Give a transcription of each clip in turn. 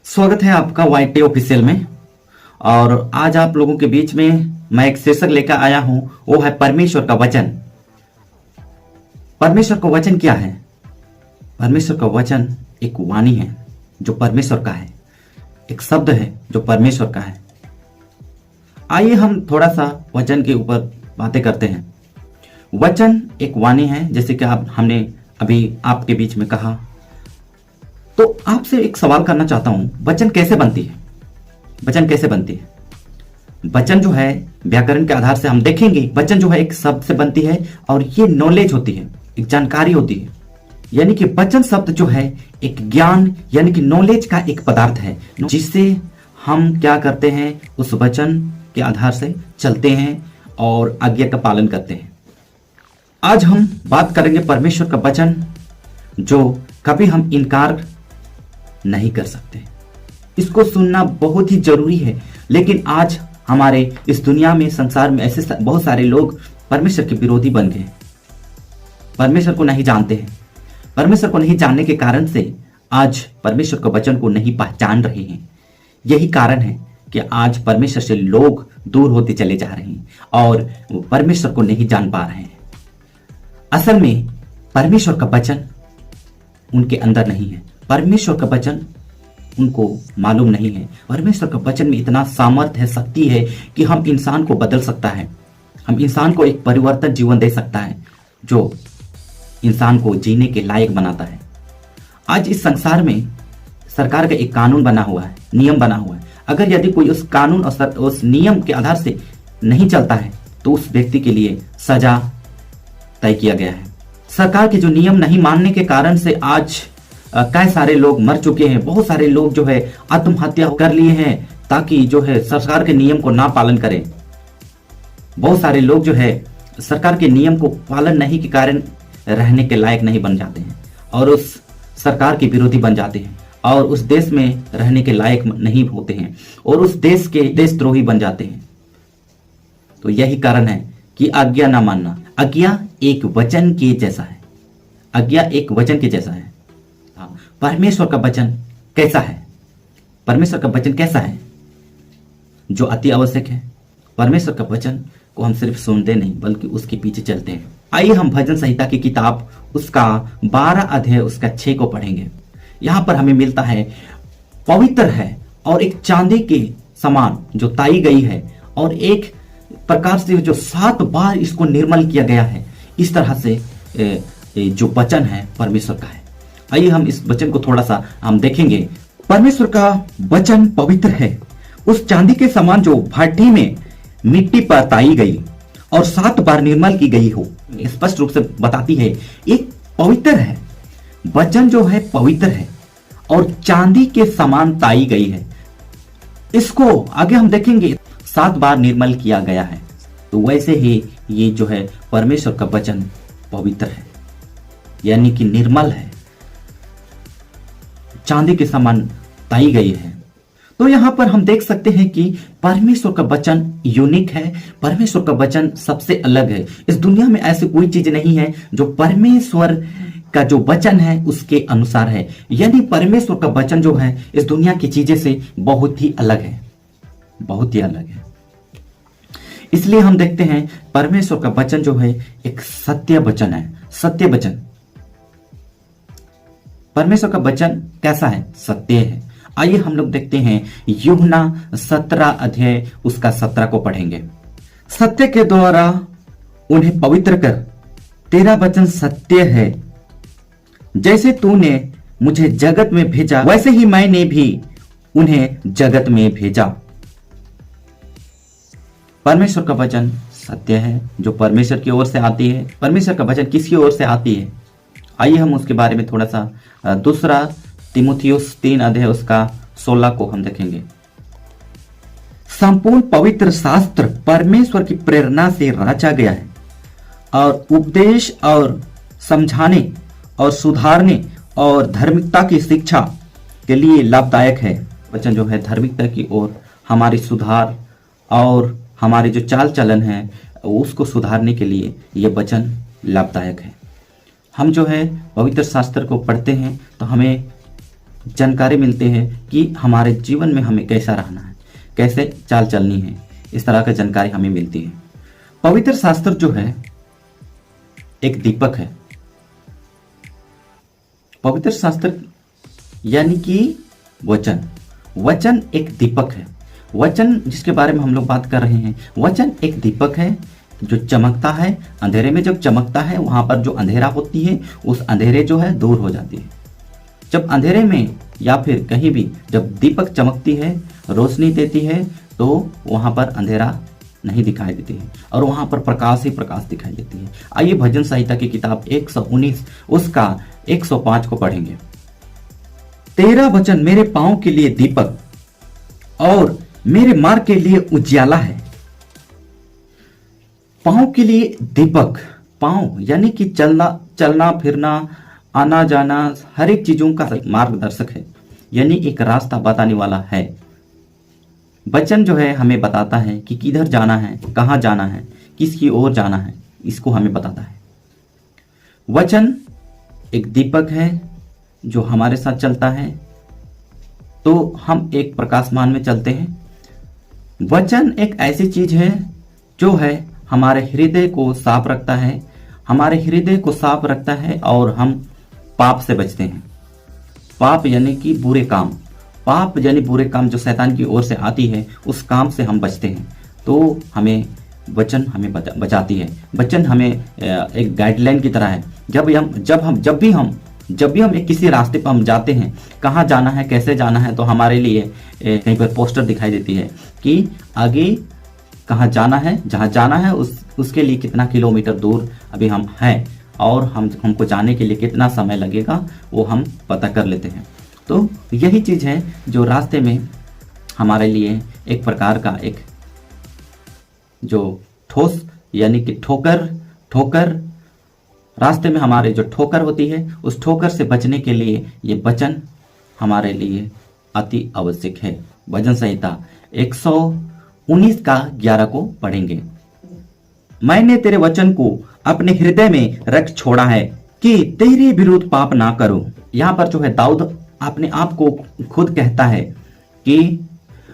स्वागत है आपका YT ऑफिशियल में। और आज आप लोगों के बीच में मैं एक शीर्षक लेकर आया हूं, वो है परमेश्वर का वचन। परमेश्वर का वचन क्या है? परमेश्वर का वचन एक वाणी है जो परमेश्वर का है, एक शब्द है जो परमेश्वर का है। आइए हम थोड़ा सा वचन के ऊपर बातें करते हैं। वचन एक वाणी है, जैसे कि हमने अभी आपके बीच में कहा। तो आपसे एक सवाल करना चाहता हूं, वचन कैसे बनती है? वचन कैसे बनती है? वचन जो है व्याकरण के आधार से हम देखेंगे, वचन जो है एक शब्द से बनती है और ये नॉलेज होती है, एक जानकारी होती है। यानी कि वचन शब्द जो है एक ज्ञान यानी कि नॉलेज का एक पदार्थ है, जिससे हम क्या करते हैं, उस वचन के आधार से चलते हैं और आज्ञा का पालन करते हैं। आज हम बात करेंगे परमेश्वर का वचन, जो कभी हम इनकार नहीं कर सकते। इसको सुनना बहुत ही जरूरी है। लेकिन आज हमारे इस दुनिया में, संसार में ऐसे बहुत सारे लोग परमेश्वर के विरोधी बन गए, परमेश्वर को नहीं जानते हैं। परमेश्वर को नहीं जानने के कारण से आज परमेश्वर के वचन को नहीं पहचान रहे हैं। यही कारण है कि आज परमेश्वर से लोग दूर होते चले जा रहे हैं और वो परमेश्वर को नहीं जान पा रहे हैं। असल में परमेश्वर का वचन उनके अंदर नहीं है, परमेश्वर का वचन उनको मालूम नहीं है। परमेश्वर का वचन में इतना सामर्थ्य है, शक्ति है कि हम इंसान को बदल सकता है, हम इंसान को एक परिवर्तन जीवन दे सकता है, जो इंसान को जीने के लायक बनाता है। आज इस संसार में सरकार का एक कानून बना हुआ है, नियम बना हुआ है। अगर यदि कोई उस कानून और उस नियम के आधार से नहीं चलता है तो उस व्यक्ति के लिए सजा तय किया गया है। सरकार के जो नियम नहीं मानने के कारण से आज कई सारे लोग मर चुके हैं। बहुत सारे लोग जो है आत्महत्या कर लिए हैं ताकि जो है सरकार के नियम को ना पालन करें। बहुत सारे लोग जो है सरकार के नियम को पालन नहीं के कारण रहने के लायक नहीं बन जाते हैं और उस सरकार के विरोधी बन जाते हैं और उस देश में रहने के लायक नहीं होते हैं और उस देश के देशद्रोही बन जाते हैं। तो यही कारण है कि आज्ञा ना मानना। आज्ञा एक वचन के जैसा है, आज्ञा एक वचन के जैसा है। परमेश्वर का वचन कैसा है? परमेश्वर का वचन कैसा है जो अति आवश्यक है। परमेश्वर का वचन को हम सिर्फ सुनते नहीं बल्कि उसके पीछे चलते हैं। आइए हम भजन संहिता की किताब उसका 12 अध्याय उसका 6 को पढ़ेंगे। यहां पर हमें मिलता है, पवित्र है और एक चांदी के समान जो ताई गई है और एक प्रकार से जो 7 बार इसको निर्मल किया गया है। इस तरह से जो वचन है परमेश्वर का है। आइए हम इस वचन को थोड़ा सा हम देखेंगे। परमेश्वर का वचन पवित्र है, उस चांदी के समान जो भाटी में मिट्टी पर ताई गई और 7 बार निर्मल की गई हो। स्पष्ट रूप से बताती है एक पवित्र है, वचन जो है पवित्र है और चांदी के समान ताई गई है। इसको आगे हम देखेंगे 7 बार निर्मल किया गया है। तो वैसे ही ये जो है परमेश्वर का वचन पवित्र है, यानी कि निर्मल है, चांदी के समान ताई गई है। तो यहां पर हम देख सकते हैं कि परमेश्वर का वचन यूनिक है, परमेश्वर का वचन सबसे अलग है। इस दुनिया में ऐसी कोई चीज नहीं है जो परमेश्वर का जो वचन है उसके अनुसार है। यानी परमेश्वर का वचन जो है इस दुनिया की चीजें से बहुत ही अलग है, बहुत ही अलग है। इसलिए हम देखते हैं परमेश्वर का वचन जो है एक सत्य वचन है, सत्य वचन। परमेश्वर का वचन कैसा है? सत्य है। आइए हम लोग देखते हैं यूहन्ना 17 अध्याय उसका 17 को पढ़ेंगे। सत्य के द्वारा उन्हें पवित्र कर, तेरा वचन सत्य है। जैसे तूने मुझे जगत में भेजा वैसे ही मैंने भी उन्हें जगत में भेजा। परमेश्वर का वचन सत्य है जो परमेश्वर की ओर से आती है। परमेश्वर का वचन किसकी ओर से आती है? आइए हम उसके बारे में थोड़ा सा दूसरा तीमुथियुस 3 अध्याय उसका 16 को हम देखेंगे। संपूर्ण पवित्र शास्त्र परमेश्वर की प्रेरणा से रचा गया है और उपदेश और समझाने और सुधारने और धार्मिकता की शिक्षा के लिए लाभदायक है। वचन जो है धार्मिकता की ओर, हमारी सुधार और हमारे जो चाल चलन है उसको सुधारने के लिए यह वचन लाभदायक है। हम जो है पवित्र शास्त्र को पढ़ते हैं तो हमें जानकारी मिलती है कि हमारे जीवन में हमें कैसा रहना है, कैसे चाल चलनी है, इस तरह की जानकारी हमें मिलती है। पवित्र शास्त्र जो है एक दीपक है। पवित्र शास्त्र यानी कि वचन एक दीपक है। वचन जिसके बारे में हम लोग बात कर रहे हैं, वचन एक दीपक है जो चमकता है। अंधेरे में जब चमकता है, वहां पर जो अंधेरा होती है उस अंधेरे जो है दूर हो जाती है। जब अंधेरे में या फिर कहीं भी जब दीपक चमकती है, रोशनी देती है, तो वहां पर अंधेरा नहीं दिखाई देती है और वहां पर प्रकाश ही प्रकाश दिखाई देती है। आइए भजन संहिता की किताब 119 उसका 105 को पढ़ेंगे। तेरा वचन मेरे पांव के लिए दीपक और मेरे मार्ग के लिए उजियाला है। पांव के लिए दीपक, पांव यानी कि चलना फिरना, आना जाना, हर एक चीजों का मार्गदर्शक है, यानी एक रास्ता बताने वाला है। वचन जो है हमें बताता है कि किधर जाना है, कहां जाना है, किसकी ओर जाना है, इसको हमें बताता है। वचन एक दीपक है जो हमारे साथ चलता है, तो हम एक प्रकाशमान में चलते हैं। वचन एक ऐसी चीज है जो है हमारे हृदय को साफ रखता है, हमारे हृदय को साफ रखता है और हम पाप से बचते हैं। पाप यानी कि बुरे काम, पाप यानी बुरे काम जो शैतान की ओर से आती है, उस काम से हम बचते हैं। तो हमें वचन हमें बचाती है। वचन हमें एक गाइडलाइन की तरह है। जब भी हम एक किसी रास्ते पर हम जाते हैं, कहाँ जाना है, कैसे जाना है, तो हमारे लिए कहीं पर पोस्टर दिखाई देती है कि आगे कहाँ जाना है, जहाँ जाना है उसके लिए कितना किलोमीटर दूर अभी हम हैं और हमको जाने के लिए कितना समय लगेगा, वो हम पता कर लेते हैं। तो यही चीज़ है जो रास्ते में हमारे लिए एक प्रकार का एक जो ठोस यानी कि ठोकर रास्ते में हमारे जो ठोकर होती है, उस ठोकर से बचने के लिए ये वचन हमारे लिए अति आवश्यक है। भजन संहिता 119 का 11 को पढ़ेंगे। मैंने तेरे वचन को अपने हृदय में रख छोड़ा है कि तेरे विरुद्ध पाप ना करूं। यहाँ पर जो है दाऊद अपने आप को खुद कहता है कि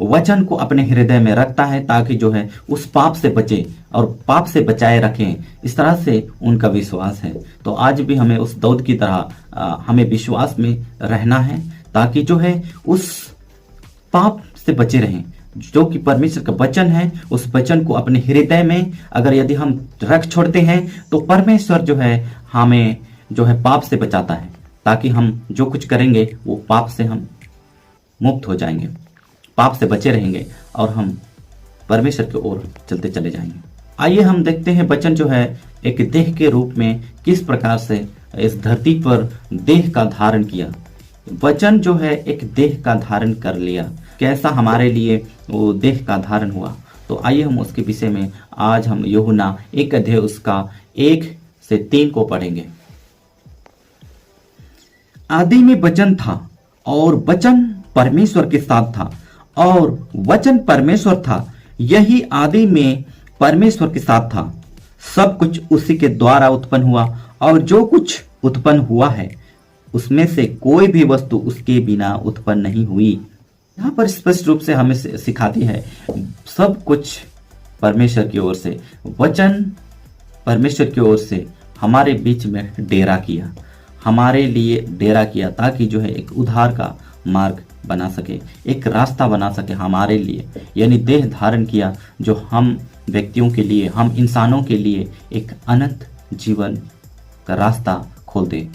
वचन को अपने हृदय में रखता है ताकि जो है उस पाप से बचे और पाप से बचाए रखें। इस तरह से उनका विश्वास है। तो आज भी हमें उस दाऊद की तरह हमें विश्वास में रहना है ताकि जो है उस पाप से बचे रहें। जो कि परमेश्वर का वचन है, उस वचन को अपने हृदय में अगर यदि हम रख छोड़ते हैं तो परमेश्वर जो है हमें जो है पाप से बचाता है ताकि हम जो कुछ करेंगे वो पाप से हम मुक्त हो जाएंगे, पाप से बचे रहेंगे और हम परमेश्वर की ओर चलते चले जाएंगे। आइए हम देखते हैं वचन जो है एक देह के रूप में किस प्रकार से इस धरती पर देह का धारण किया। वचन जो है एक देह का धारण कर लिया, कैसा हमारे लिए वो देह का धारण हुआ। तो आइए हम उसके विषय में आज हम यूहन्ना 1 अध्याय उसका 1 से 3 को पढ़ेंगे। आदि में वचन था और वचन परमेश्वर के साथ था और वचन परमेश्वर था। यही आदि में परमेश्वर के साथ था। सब कुछ उसी के द्वारा उत्पन्न हुआ और जो कुछ उत्पन्न हुआ है उसमें से कोई भी वस्तु उसके बिना उत्पन्न नहीं हुई। यहाँ पर स्पष्ट रूप से हमें सिखाती है सब कुछ परमेश्वर की ओर से, वचन परमेश्वर की ओर से हमारे बीच में डेरा किया, हमारे लिए डेरा किया ताकि जो है एक उद्धार का मार्ग बना सके, एक रास्ता बना सके हमारे लिए। यानी देह धारण किया जो हम व्यक्तियों के लिए, हम इंसानों के लिए एक अनंत जीवन का रास्ता खोल दे।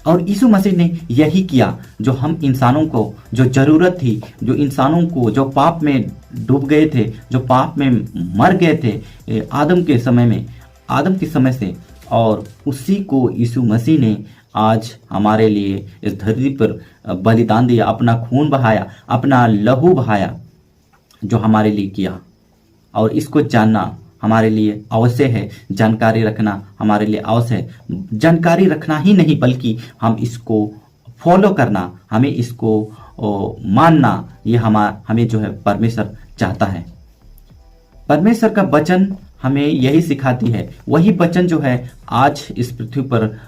और यीशु मसीह ने यही किया जो हम इंसानों को जो जरूरत थी, जो इंसानों को जो पाप में डूब गए थे, जो पाप में मर गए थे आदम के समय से, और उसी को यीशु मसीह ने आज हमारे लिए इस धरती पर बलिदान दिया, अपना खून बहाया, अपना लहू बहाया, जो हमारे लिए किया। और इसको जानना हमारे लिए अवश्य है, जानकारी रखना हमारे लिए अवश्य है। जानकारी रखना ही नहीं बल्कि हम इसको फॉलो करना, हमें इसको मानना, ये हमें जो है परमेश्वर चाहता है। परमेश्वर का वचन हमें यही सिखाती है। वही वचन जो है आज इस पृथ्वी पर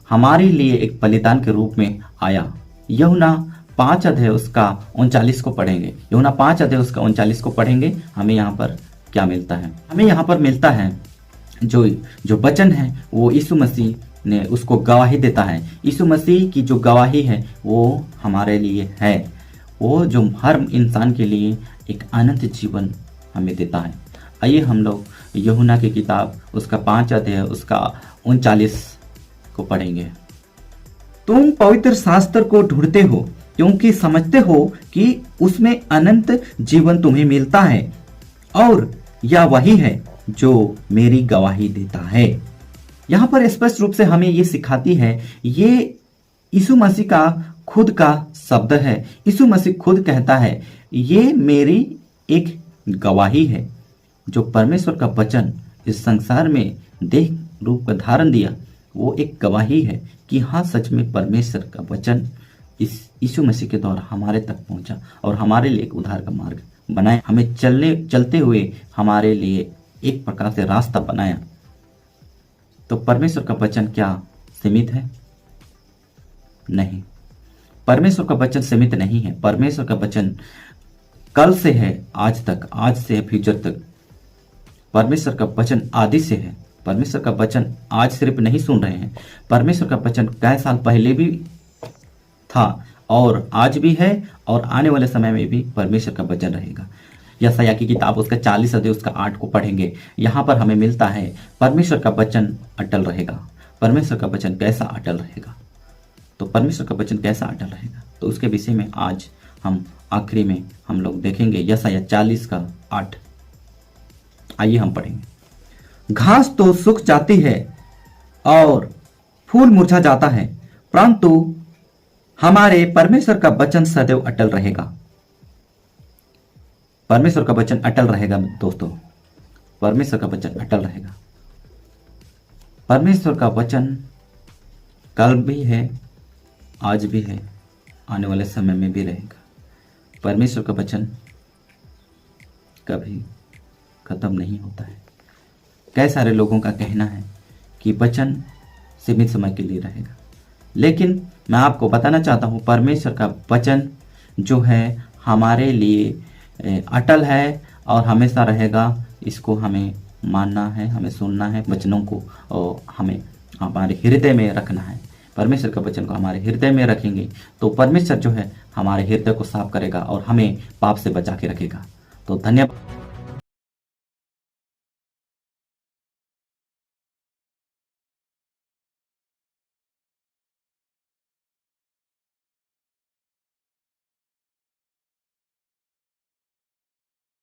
हमारे लिए एक बलिदान के रूप में आया। यूहन्ना 5 अध्याय उसका 39 को पढ़ेंगे, यूहन्ना 5 अध्याय उसका 39 को पढ़ेंगे, हमें यहाँ पर क्या मिलता है? हमें यहाँ पर मिलता है जो वचन है वो यीशु मसीह ने उसको गवाही देता है। यीशु मसीह की जो गवाही है वो हमारे लिए है, वो जो हर इंसान के लिए एक अनंत जीवन हमें देता है। आइए हम लोग यूहन्ना की किताब उसका 5 अध्याय उसका 39 को पढ़ेंगे। तुम पवित्र शास्त्र को ढूंढते हो क्योंकि समझते हो कि उसमें अनंत जीवन तुम्हें मिलता है, और यह वही है जो मेरी गवाही देता है। यहाँ पर स्पष्ट रूप से हमें ये सिखाती है, ये यीशु मसीह का खुद का शब्द है। यीशु मसीह खुद कहता है, ये मेरी एक गवाही है। जो परमेश्वर का वचन इस संसार में देह रूप का धारण दिया, वो एक गवाही है कि हाँ, सच में परमेश्वर का वचन इस यीशु मसीह के द्वारा हमारे तक पहुंचा और हमारे लिए एक उद्धार का मार्ग बनाया, हमें चलते हुए हमारे लिए एक प्रकार से रास्ता बनाया। तो परमेश्वर का वचन क्या सीमित है? नहीं, परमेश्वर का वचन सीमित नहीं है। परमेश्वर का वचन कल से है आज तक, आज से है फ्यूचर तक। परमेश्वर का वचन आदि से है। परमेश्वर का वचन आज सिर्फ नहीं सुन रहे हैं, परमेश्वर का वचन कई साल पहले भी था और आज भी है और आने वाले समय में भी परमेश्वर का वचन रहेगा। यशायाह की किताब उसका 40 अध्याय उसका 8 को पढ़ेंगे, यहाँ पर हमें मिलता है परमेश्वर का वचन अटल रहेगा। परमेश्वर का वचन कैसा अटल रहेगा? तो परमेश्वर का वचन कैसा अटल रहेगा, तो उसके विषय में आज हम आखिरी में हम लोग देखेंगे। यशायाह 40 का 8, आइए हम पढ़ेंगे। घास तो सूख जाती है और फूल मुरझा जाता है, परंतु हमारे परमेश्वर का वचन सदैव अटल रहेगा। परमेश्वर का वचन अटल रहेगा दोस्तों, परमेश्वर का वचन अटल रहेगा। परमेश्वर का वचन कल भी है, आज भी है, आने वाले समय में भी रहेगा। परमेश्वर का वचन कभी खत्म नहीं होता है। कई सारे लोगों का कहना है कि वचन सीमित समय के लिए रहेगा, लेकिन मैं आपको बताना चाहता हूँ परमेश्वर का वचन जो है हमारे लिए अटल है और हमेशा रहेगा। इसको हमें मानना है, हमें सुनना है वचनों को, और हमें हमारे हृदय में रखना है। परमेश्वर का वचन को हमारे हृदय में रखेंगे तो परमेश्वर जो है हमारे हृदय को साफ करेगा और हमें पाप से बचा के रखेगा। तो धन्यवाद।